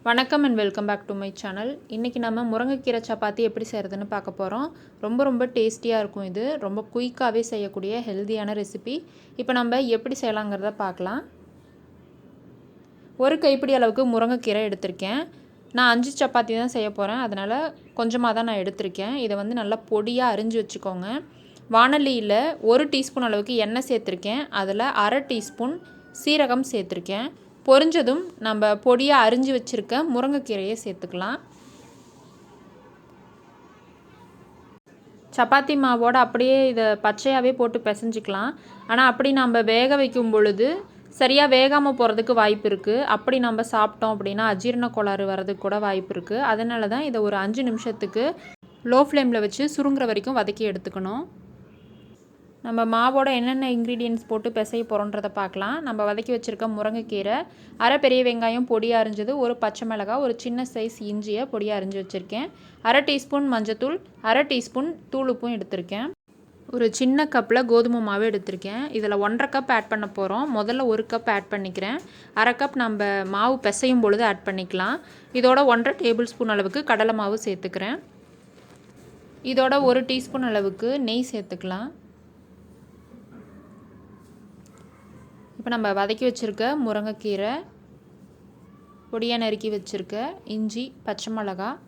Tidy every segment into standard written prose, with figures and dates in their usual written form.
வணக்கம் and welcome back to my channel. இன்றைக்கி நம்ம முருங்கைக்கீரை சப்பாத்தி எப்படி செய்கிறதுன்னு பார்க்க போகிறோம். ரொம்ப டேஸ்டியாக இருக்கும். இது ரொம்ப குயிக்காகவே செய்யக்கூடிய ஹெல்த்தியான ரெசிபி. இப்போ நம்ம எப்படி செய்யலாங்கிறத பார்க்கலாம். ஒரு கைப்பிடி அளவுக்கு முருங்கைக்கீரை எடுத்திருக்கேன். நான் 5 சப்பாத்தி தான் செய்ய போகிறேன், அதனால் கொஞ்சமாக தான் நான் எடுத்திருக்கேன். இதை நல்லா பொடியாக அரிஞ்சு வச்சுக்கோங்க. வாணலியில் 1 டீஸ்பூன் அளவுக்கு எண்ணெய் சேர்த்துருக்கேன். அதில் அரை டீஸ்பூன் சீரகம் சேர்த்துருக்கேன். பொரிஞ்சதும் நம்ம பொடியாக அரிஞ்சு வச்சுருக்க முருங்கைக்கீரையை சேர்த்துக்கலாம். சப்பாத்தி மாவோடு அப்படியே இதை பச்சையாகவே போட்டு பிசைஞ்சிக்கலாம். ஆனால் அப்படி நம்ம வேக வைக்கும் பொழுது சரியாக வேகாமல் போகிறதுக்கு வாய்ப்பு இருக்குது. அப்படி நம்ம சாப்பிட்டோம் அப்படின்னா அஜீரண கோளாறு வர்றதுக்கு கூட வாய்ப்பு இருக்குது. அதனால தான் இதை ஒரு 5 நிமிஷத்துக்கு லோ ஃப்ளேமில் வச்சு சுருங்குற வரைக்கும் வதக்கி எடுத்துக்கணும். நம்ம மாவோட என்னென்ன இன்க்ரீடியன்ட்ஸ் போட்டு பிசைய போகிறோன்றதை பார்க்கலாம். நம்ம வதக்கி வச்சுருக்க முருங்கைக்கீரை, அரை பெரிய வெங்காயம் பொடியாக அரிஞ்சது, ஒரு பச்சை மிளகாய், ஒரு சின்ன சைஸ் இஞ்சியை பொடியாக அரிஞ்சு வச்சுருக்கேன், அரை டீஸ்பூன் மஞ்சத்தூள், அரை டீஸ்பூன் தூளுப்பும் எடுத்திருக்கேன், ஒரு சின்ன கப்பில் கோதுமை மாவு எடுத்திருக்கேன். இதில் 1.5 கப் ஆட் பண்ண போகிறோம். முதல்ல 1 கப் ஆட் பண்ணிக்கிறேன். அரை கப் நம்ம மாவு பிசையும் பொழுது ஆட் பண்ணிக்கலாம். இதோட 1.5 டேபிள் ஸ்பூன் அளவுக்கு கடலை மாவு சேர்த்துக்கிறேன். இதோட 1 டீஸ்பூன் அளவுக்கு நெய் சேர்த்துக்கலாம். இப்போ நம்ம வதக்கி வச்சுருக்க முருங்கைக்கீரை, பொடியாக நறுக்கி வச்சுருக்க இஞ்சி, பச்சை மிளகாய்,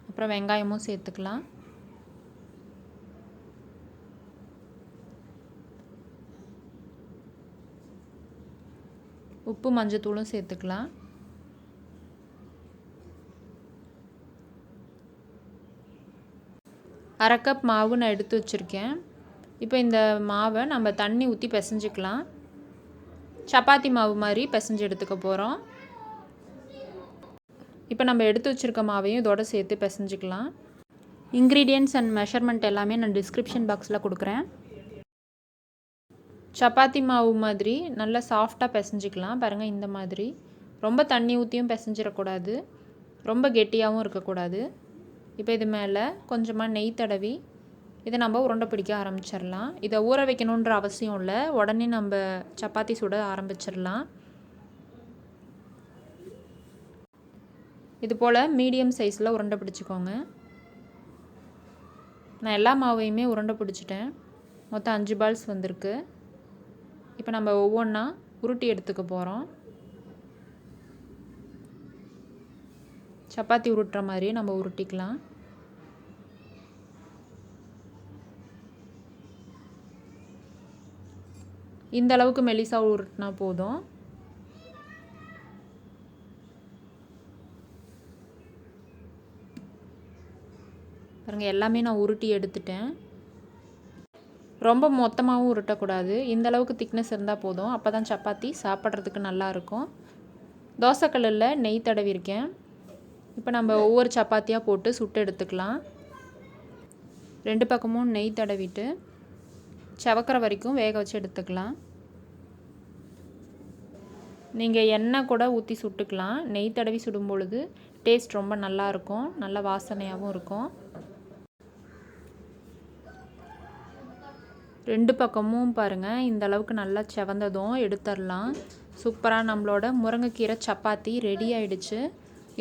அப்புறம் வெங்காயமும் சேர்த்துக்கலாம். உப்பு மஞ்சத்தூளும் சேர்த்துக்கலாம். அரை கப் மாவு நான் எடுத்து வச்சுருக்கேன். இப்போ இந்த மாவை நம்ம தண்ணி ஊற்றி பிசைஞ்சிக்கலாம். சப்பாத்தி மாவு மாதிரி பிசைஞ்சு எடுத்துக்க போகிறோம். இப்போ நம்ம எடுத்து வச்சுருக்க மாவையும் இதோட சேர்த்து பிசைஞ்சிக்கலாம். இன்க்ரீடியன்ட்ஸ் அண்ட் மெஷர்மெண்ட் எல்லாமே நான் டிஸ்கிரிப்ஷன் பாக்ஸில் கொடுக்குறேன். சப்பாத்தி மாவு மாதிரி நல்லா சாஃப்டாக பிசைஞ்சிக்கலாம். பாருங்கள், இந்த மாதிரி ரொம்ப தண்ணி ஊற்றியும் பிசைஞ்சிடக்கூடாது, ரொம்ப கெட்டியாகவும் இருக்கக்கூடாது. இப்போ இது மேலே கொஞ்சமாக நெய் தடவி இதை நம்ம உருண்டை பிடிக்க ஆரம்பிச்சிடலாம். இதை ஊற வைக்கணுன்ற அவசியம் இல்லை, உடனே நம்ம சப்பாத்தி சுட ஆரம்பிச்சிடலாம். இது போல் மீடியம் சைஸில் உருண்டை பிடிச்சிக்கோங்க. நான் எல்லா மாவையுமே உருண்டை பிடிச்சிட்டேன். மொத்தம் 5 பால்ஸ் வந்திருக்கு. இப்போ நம்ம ஒவ்வொன்றா உருட்டி எடுத்துக்க போகிறோம். சப்பாத்தி உருட்டுற மாதிரியே நம்ம உருட்டிக்கலாம். இந்த அளவுக்கு மெலிசாக உருட்டினா போதும். பாருங்கள், எல்லாமே நான் உருட்டி எடுத்துட்டேன். ரொம்ப மொத்தமாகவும் உருட்டக்கூடாது, இந்த அளவுக்கு திக்னஸ் இருந்தால் போதும். அப்போ தான் சப்பாத்தி சாப்பிட்றதுக்கு நல்லாயிருக்கும். தோசைக்கல்லில் நெய் தடவிருக்கேன். இப்போ நம்ம ஒவ்வொரு சப்பாத்தியாக போட்டு சுட்டு எடுத்துக்கலாம். 2 பக்கமும் நெய் தடவிட்டு செவக்கிற வரைக்கும் வேக வச்சு எடுத்துக்கலாம். நீங்கள் எண்ணெய் கூட ஊற்றி சுட்டுக்கலாம். நெய் தடவி சுடும் பொழுது டேஸ்ட் ரொம்ப நல்லாயிருக்கும், நல்ல வாசனையாகவும் இருக்கும். 2 பக்கமும் பாருங்கள், இந்த அளவுக்கு நல்லா செவந்ததும் எடுத்துடலாம். சூப்பராக நம்மளோட முருங்கைக்கீரை சப்பாத்தி ரெடி ஆகிடுச்சு.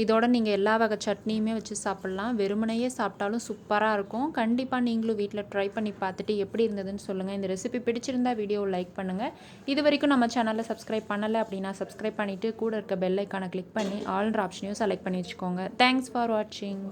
இதோட நீங்கள் எல்லா வகை சட்னியுமே வச்சு சாப்பிட்லாம். வெறுமனையே சாப்பிட்டாலும் சூப்பராக இருக்கும். கண்டிப்பாக நீங்களும் வீட்டில் ட்ரை பண்ணி பார்த்துட்டு எப்படி இருந்ததுன்னு சொல்லுங்கள். இந்த ரெசிபி பிடிச்சிருந்தா வீடியோவை லைக் பண்ணுங்கள். இது வரைக்கும் நம்ம சேனலில் சப்ஸ்கிரைப் பண்ணலை அப்படின்னா சப்ஸ்கிரைப் பண்ணிவிட்டு கூட இருக்க பெல் ஐக்கானை கிளிக் பண்ணி ஆல்ன்ற ஆப்ஷனையும் செலக்ட் பண்ணி வச்சுக்கோங்க. தேங்க்ஸ் ஃபார் வாட்சிங்.